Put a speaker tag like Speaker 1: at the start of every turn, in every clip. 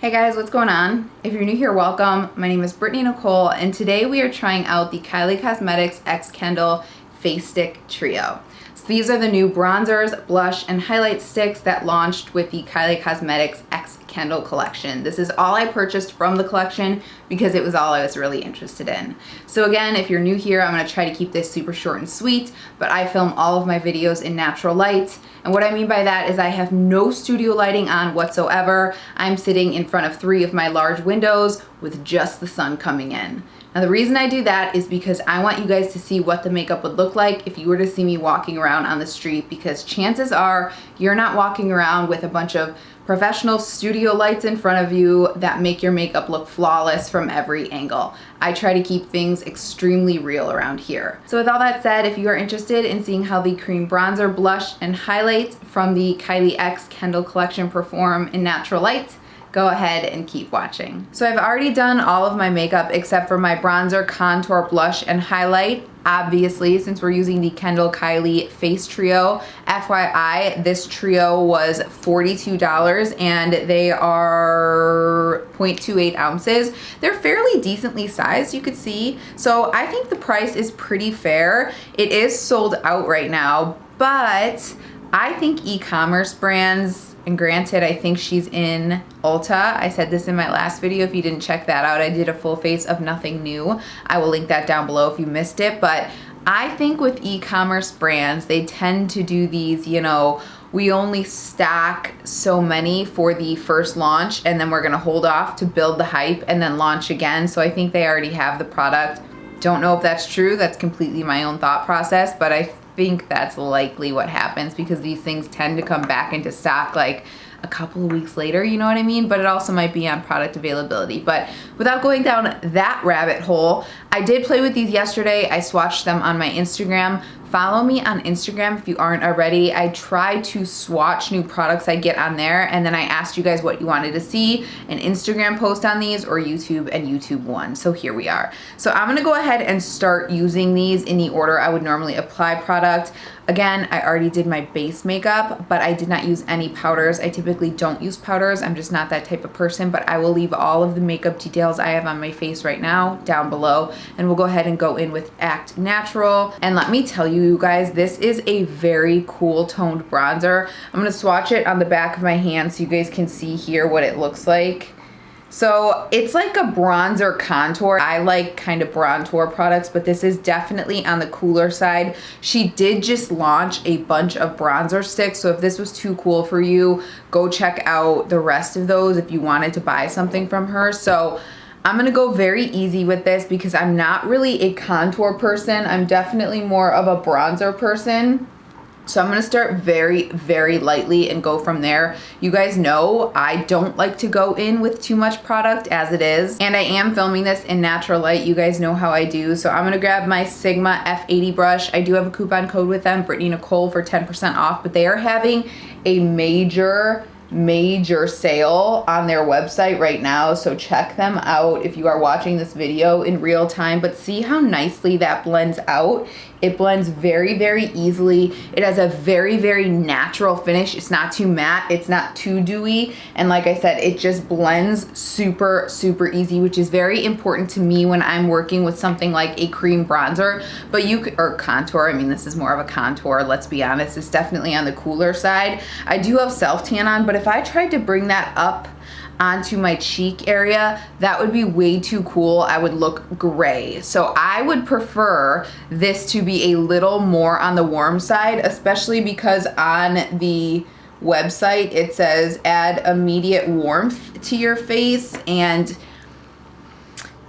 Speaker 1: Hey guys, what's going on? If you're new here, welcome. My name is BrittanyNichole, and today we are trying out the KYLIE Cosmetics X KENDALL Face Stick Trio. So these are the new bronzers, blush, and highlight sticks that launched with the KYLIE Cosmetics X KENDALL collection. This is all I purchased from the collection because it was all I was really interested in. So again, if you're new here, I'm going to try to keep this super short and sweet, but I film all of my videos in natural light. And what I mean by that is I have no studio lighting on whatsoever. I'm sitting in front of 3 of my large windows with just the sun coming in. Now the reason I do that is because I want you guys to see what the makeup would look like if you were to see me walking around on the street, because chances are you're not walking around with a bunch of professional studio lights in front of you that make your makeup look flawless from every angle. I try to keep things extremely real around here. So with all that said, if you are interested in seeing how the cream bronzer, blush, and highlight from the KYLIE X KENDALL collection perform in natural light, go ahead and keep watching. So I've already done all of my makeup except for my bronzer, contour, blush, and highlight. Obviously, since we're using the KENDALL KYLIE Face Trio, FYI, this trio was $42 and they are 0.28 ounces. They're fairly decently sized, you could see. So I think the price is pretty fair. It is sold out right now, but I think e-commerce brands, and granted, I think she's in Ulta. I said this in my last video. If you didn't check that out, I did a full face of nothing new. I will link that down below if you missed it. But I think with e-commerce brands, they tend to do these, you know, we only stock so many for the first launch and then we're gonna hold off to build the hype and then launch again. So I think they already have the product. Don't know if that's true. That's completely my own thought process, but I think that's likely what happens because these things tend to come back into stock like a couple of weeks later, you know what I mean? But it also might be on product availability. But without going down that rabbit hole, I did play with these yesterday. I swatched them on my Instagram. Follow me on Instagram if you aren't already. I try to swatch new products I get on there, and then I asked you guys what you wanted to see, an Instagram post on these or YouTube, and YouTube won. So here we are. So I'm gonna go ahead and start using these in the order I would normally apply product. Again, I already did my base makeup, but I did not use any powders. I typically don't use powders. I'm just not that type of person, but I will leave all of the makeup details I have on my face right now down below, and we'll go ahead and go in with Act Natural. And let me tell you guys, this is a very cool toned bronzer. I'm gonna swatch it on the back of my hand so you guys can see here what it looks like. So it's like a bronzer contour. I like kind of bronzer products, but this is definitely on the cooler side. She did just launch a bunch of bronzer sticks, so if this was too cool for you, go check out the rest of those if you wanted to buy something from her. So I'm gonna go very easy with this because I'm not really a contour person. I'm definitely more of a bronzer person. So I'm gonna start very, very lightly and go from there. You guys know I don't like to go in with too much product as it is. And I am filming this in natural light. You guys know how I do. So I'm gonna grab my Sigma F80 brush. I do have a coupon code with them, BrittanyNichole, for 10% off, but they are having a major sale on their website right now, so check them out if you are watching this video in real time. But see how nicely that blends out. It blends very, very easily. It has a very, very natural finish. It's not too matte, it's not too dewy, and like I said, it just blends super, super easy, which is very important to me when I'm working with something like a cream bronzer. But you could, or contour, I mean this is more of a contour, let's be honest. It's definitely on the cooler side. I do have self-tan on, but if I tried to bring that up onto my cheek area, that would be way too cool. I would look gray. So I would prefer this to be a little more on the warm side, especially because on the website it says add immediate warmth to your face, and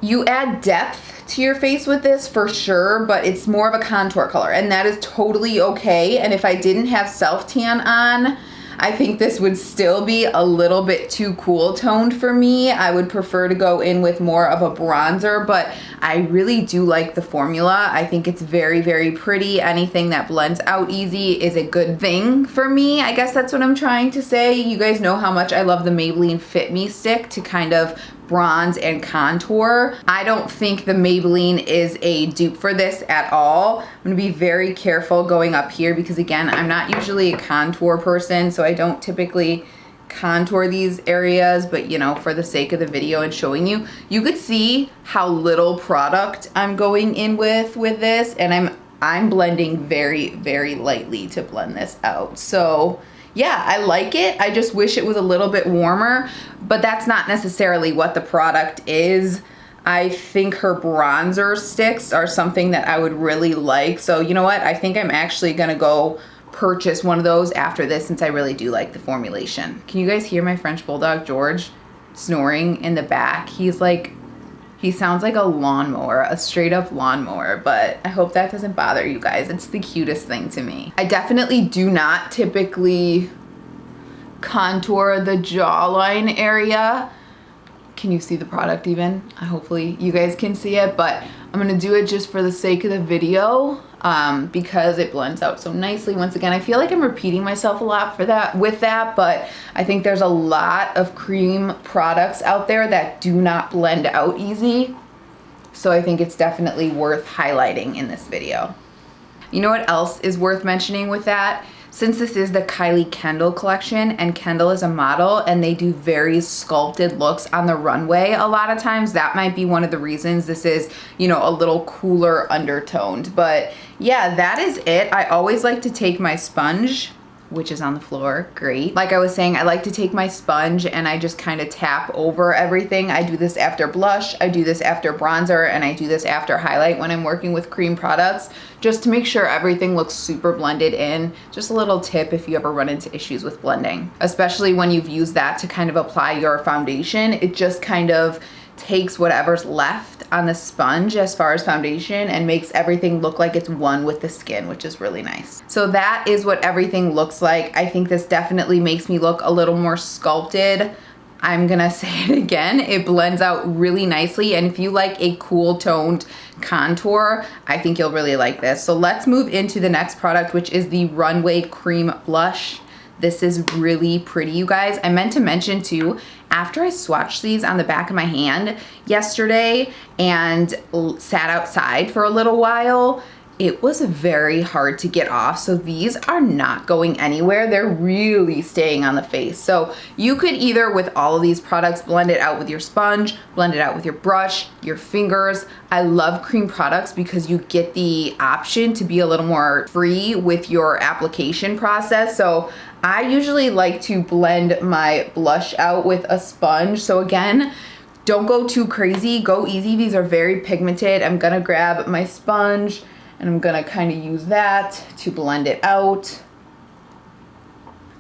Speaker 1: you add depth to your face with this for sure, but it's more of a contour color, and that is totally okay. And if I didn't have self-tan on, I think this would still be a little bit too cool toned for me. I would prefer to go in with more of a bronzer, but I really do like the formula. I think it's very, very pretty. Anything that blends out easy is a good thing for me. I guess that's what I'm trying to say. You guys know how much I love the Maybelline Fit Me stick to kind of bronze and contour. I don't think the Maybelline is a dupe for this at all. I'm gonna be very careful going up here because again, I'm not usually a contour person, so I don't typically contour these areas, but you know, for the sake of the video and showing you, you could see how little product I'm going in with this, and I'm blending very, very lightly to blend this out. So yeah, I like it. I just wish it was a little bit warmer, but that's not necessarily what the product is. I think her bronzer sticks are something that I would really like. So you know what? I think I'm actually gonna go purchase one of those after this, since I really do like the formulation. Can you guys hear my French Bulldog, George, snoring in the back? He sounds like a lawnmower, a straight up lawnmower, but I hope that doesn't bother you guys. It's the cutest thing to me. I definitely do not typically contour the jawline area. Can you see the product even? Hopefully you guys can see it, but I'm gonna do it just for the sake of the video because it blends out so nicely. Once again, I feel like I'm repeating myself a lot with that, but I think there's a lot of cream products out there that do not blend out easy. So I think it's definitely worth highlighting in this video. You know what else is worth mentioning with that? Since this is the KYLIE Kendall collection, and Kendall is a model and they do very sculpted looks on the runway a lot of times, that might be one of the reasons this is, you know, a little cooler undertoned. But yeah, that is it. I always like to take my sponge, which is on the floor, great. Like I was saying, I like to take my sponge and I just kind of tap over everything. I do this after blush, I do this after bronzer, and I do this after highlight when I'm working with cream products, just to make sure everything looks super blended in. Just a little tip if you ever run into issues with blending, especially when you've used that to kind of apply your foundation. It just kind of takes whatever's left on the sponge as far as foundation and makes everything look like it's one with the skin, which is really nice. So that is what everything looks like. I think this definitely makes me look a little more sculpted. I'm gonna say it again, it blends out really nicely, and if you like a cool toned contour, I think you'll really like this. So let's move into the next product, which is the Runway Cream Blush. This is really pretty, you guys. I meant to mention too, after I swatched these on the back of my hand yesterday and sat outside for a little while, it was very hard to get off. So these are not going anywhere. They're really staying on the face. So you could either, with all of these products, blend it out with your sponge, blend it out with your brush, your fingers. I love cream products because you get the option to be a little more free with your application process. So I usually like to blend my blush out with a sponge. So again, don't go too crazy, go easy. These are very pigmented. I'm gonna grab my sponge and I'm gonna kind of use that to blend it out.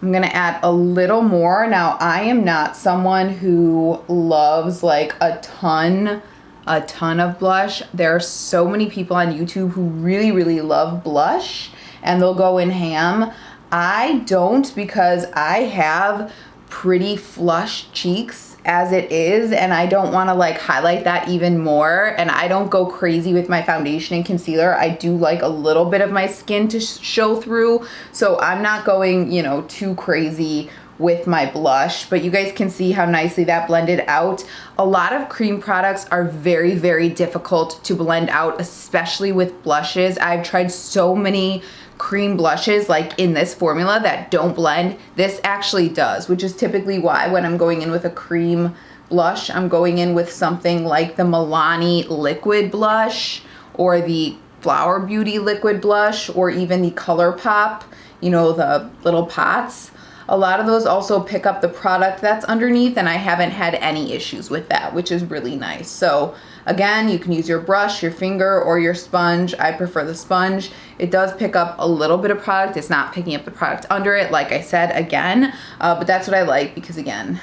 Speaker 1: I'm gonna add a little more. Now, I am not someone who loves like a ton of blush. There are so many people on YouTube who really, really love blush and they'll go in ham. I don't, because I have pretty flush cheeks as it is, and I don't want to like highlight that even more, and I don't go crazy with my foundation and concealer. I do like a little bit of my skin to show through, so I'm not going, you know, too crazy with my blush, but you guys can see how nicely that blended out. A lot of cream products are very, very difficult to blend out, especially with blushes. I've tried so many cream blushes like in this formula that don't blend. This actually does, which is typically why when I'm going in with a cream blush, I'm going in with something like the Milani liquid blush or the Flower Beauty liquid blush or even the ColourPop, you know, the little pots. A lot of those also pick up the product that's underneath, and I haven't had any issues with that, which is really nice. So again, you can use your brush, your finger, or your sponge. I prefer the sponge. It does pick up a little bit of product. It's not picking up the product under it, like I said again, but that's what I like because again,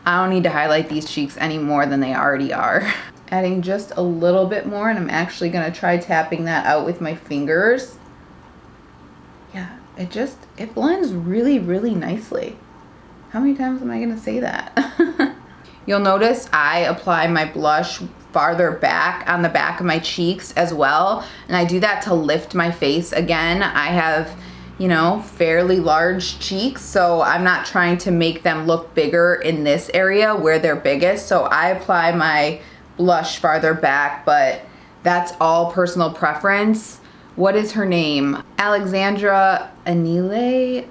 Speaker 1: I don't need to highlight these cheeks any more than they already are. Adding just a little bit more, and I'm actually gonna try tapping that out with my fingers. Yeah, it blends really, really nicely. How many times am I gonna say that? You'll notice I apply my blush farther back on the back of my cheeks as well, and I do that to lift my face. Again, I have, you know, fairly large cheeks, so I'm not trying to make them look bigger in this area where they're biggest, so I apply my blush farther back, but that's all personal preference. What is her name? Alexandra Anile?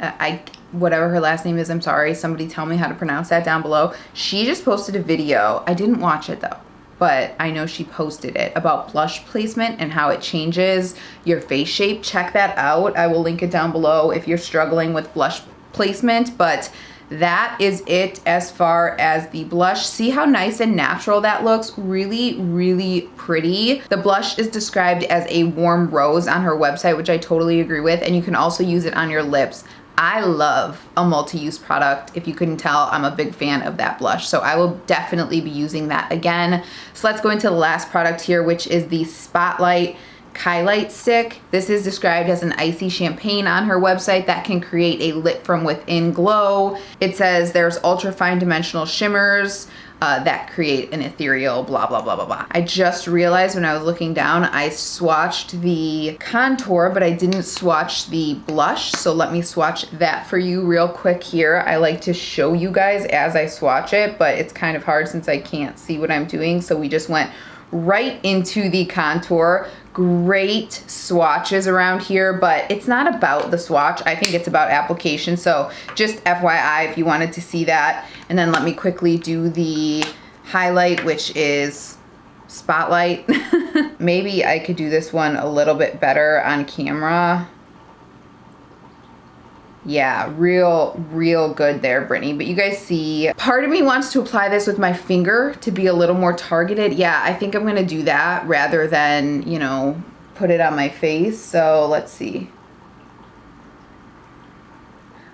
Speaker 1: whatever her last name is, I'm sorry, somebody tell me how to pronounce that down below. She just posted a video. I didn't watch it though, but I know she posted it about blush placement and how it changes your face shape. Check that out. I will link it down below if you're struggling with blush placement, but that is it as far as the blush. See how nice and natural that looks? Really, really pretty. The blush is described as a warm rose on her website, which I totally agree with, and you can also use it on your lips. I love a multi-use product. If you couldn't tell, I'm a big fan of that blush, so I will definitely be using that again. So let's go into the last product here, which is the Spotlight KYLIE stick. This is described as an icy champagne on her website that can create a lit from within glow. It says there's ultra fine dimensional shimmers that create an ethereal blah blah blah blah blah. I just realized when I was looking down, I swatched the contour, but I didn't swatch the blush, so let me swatch that for you real quick here. I like to show you guys as I swatch it, but it's kind of hard since I can't see what I'm doing, so we just went right into the contour. Great swatches around here, but it's not about the swatch. I think it's about application. So just FYI if you wanted to see that. And then let me quickly do the highlight, which is Spotlight. Maybe I could do this one a little bit better on camera. Yeah, real good there, Brittany. But you guys see, part of me wants to apply this with my finger to be a little more targeted. Yeah, I think I'm gonna do that rather than, you know, put it on my face. So let's see.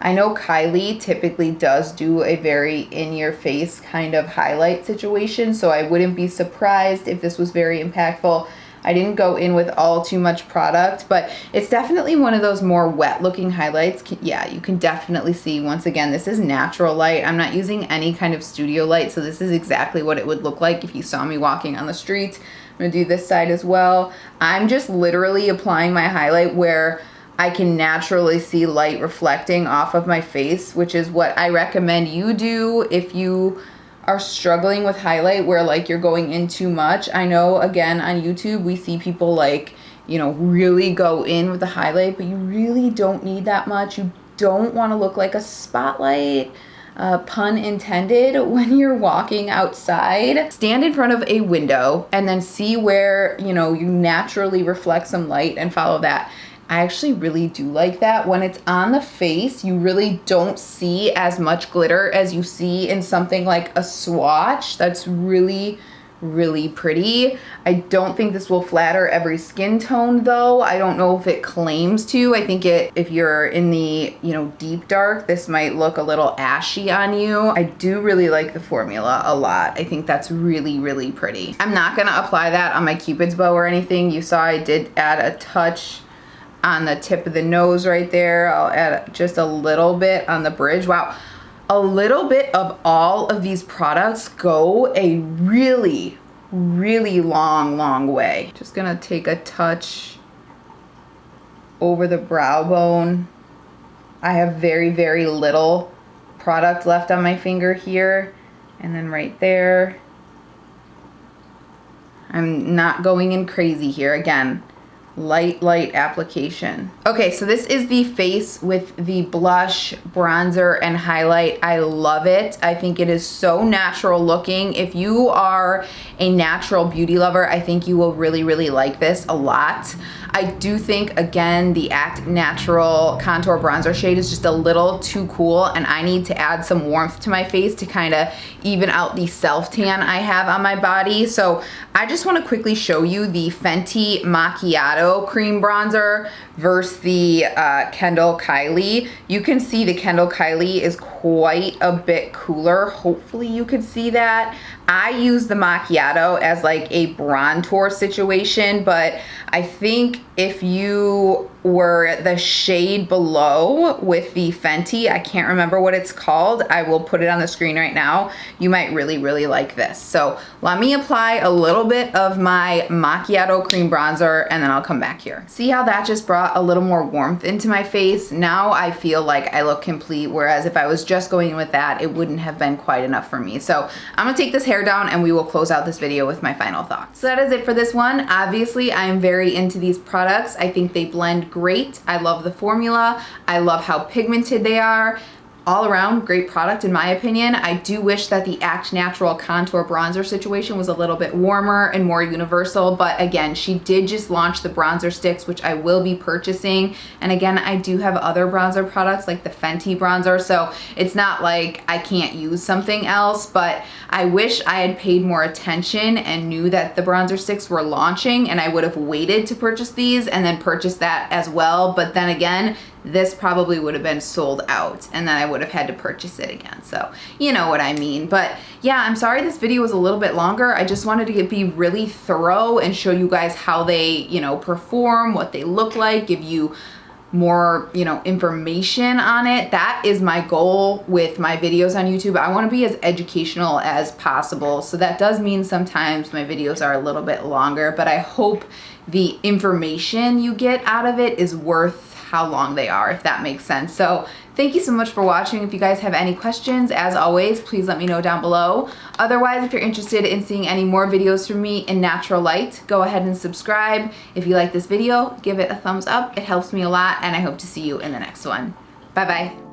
Speaker 1: I know KYLIE typically does do a very in-your-face kind of highlight situation, so I wouldn't be surprised if this was very impactful. I didn't go in with all too much product, but it's definitely one of those more wet looking highlights. Yeah, you can definitely see, once again, this is natural light. I'm not using any kind of studio light, so this is exactly what it would look like if you saw me walking on the street. I'm gonna do this side as well. I'm just literally applying my highlight where I can naturally see light reflecting off of my face, which is what I recommend you do if you are struggling with highlight where like you're going in too much. I know, again, on YouTube we see people like, you know, really go in with the highlight, but you really don't need that much. You don't want to look like a spotlight, pun intended, when you're walking outside. Stand in front of a window and then see where, you know, you naturally reflect some light and follow that. I actually really do like that. When it's on the face, you really don't see as much glitter as you see in something like a swatch. That's really pretty. I don't think this will flatter every skin tone though. I don't know if it claims to. I think if you're in the, you know, deep dark, this might look a little ashy on you. I do really like the formula a lot. I think that's really pretty. I'm not gonna apply that on my Cupid's bow or anything. You saw I did add a touch on the tip of the nose right there. I'll add just a little bit on the bridge. Wow, a little bit of all of these products go a really long way. Just gonna take a touch over the brow bone. I have very little product left on my finger here, and then right there. I'm not going in crazy here. Again, light application. Okay, so this is the face with the blush, bronzer, and highlight. I love it. I think it is so natural looking. If you are a natural beauty lover, I think you will really like this a lot. I do think, again, the Act Natural Contour Bronzer shade is just a little too cool, and I need to add some warmth to my face to kind of even out the self-tan I have on my body. So I just want to quickly show you the Fenty Macchiato Cream Bronzer versus the Kendall KYLIE. You can see the Kendall KYLIE is quite a bit cooler. Hopefully you could see that. I use the Macchiato as like a bronzer situation, but I think if you were the shade below with the Fenty, I can't remember what it's called, I will put it on the screen right now, you might really like this. So let me apply a little bit of my Macchiato cream bronzer and then I'll come back here. See how that just brought a little more warmth into my face? Now I feel like I look complete, whereas if I was just going in with that, it wouldn't have been quite enough for me. So I'm gonna take this hair down and we will close out this video with my final thoughts. So that is it for this one. Obviously, I am very into these products. I think they blend great. I love the formula. I love how pigmented they are. All around great product in my opinion. I do wish that the Act Natural contour bronzer situation was a little bit warmer and more universal, but again, she did just launch the bronzer sticks, which I will be purchasing. And again, I do have other bronzer products like the Fenty bronzer, so it's not like I can't use something else, but I wish I had paid more attention and knew that the bronzer sticks were launching, and I would have waited to purchase these and then purchase that as well. But then again, this probably would have been sold out and then I would have had to purchase it again. So you know what I mean. But yeah, I'm sorry this video was a little bit longer. I just wanted to be really thorough and show you guys how they, you know, perform, what they look like, give you more, you know, information on it. That is my goal with my videos on YouTube. I want to be as educational as possible. So that does mean sometimes my videos are a little bit longer, but I hope the information you get out of it is worth how long they are, if that makes sense. So thank you so much for watching. If you guys have any questions, as always, please let me know down below. Otherwise, if you're interested in seeing any more videos from me in natural light, go ahead and subscribe. If you like this video, give it a thumbs up. It helps me a lot, and I hope to see you in the next one. Bye-bye.